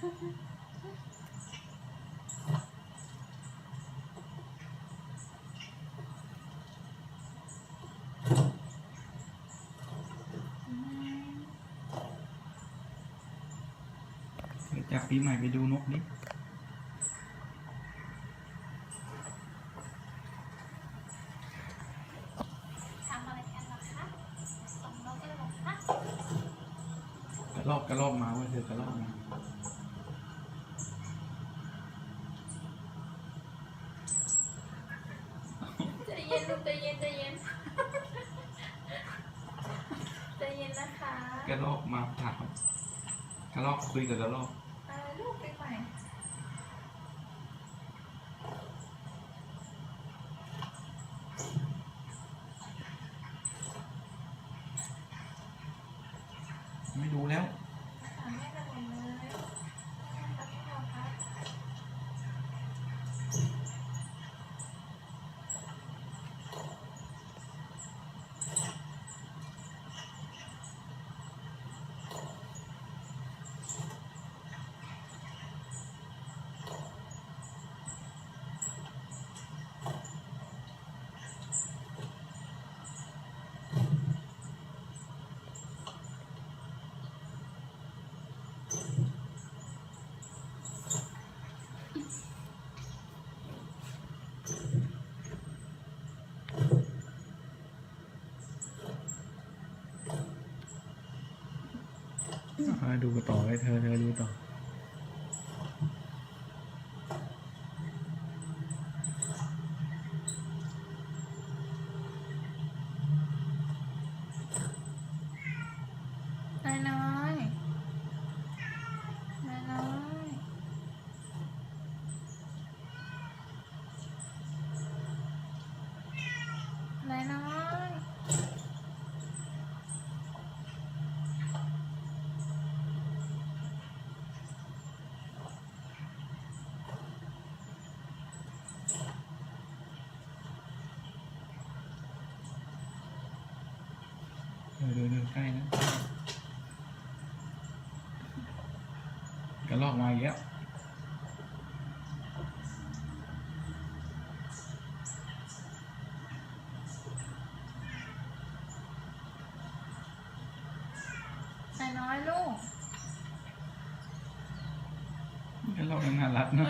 จากปีใหม่ไปดูนกนี้ทำอะไรกันหรอคะส่งนกกันหรอคะกระรอกมาเว้ยเธอกระรอกมาใจเย็นลูกใจเย็นใจเย็นใจเย็นนะคะกระรอกมาถามกระรอกคุยกับกระรอกลูกไปใหม่ไม่ดูแล้วถามแม่กันหมดเลยครับพี่เราครับดูต่อเลยเธอดูต่อน้อยดูใกล้นะกระรอกมาอีกแล้วน้อยลูกกระรอกน่ารักเนอะ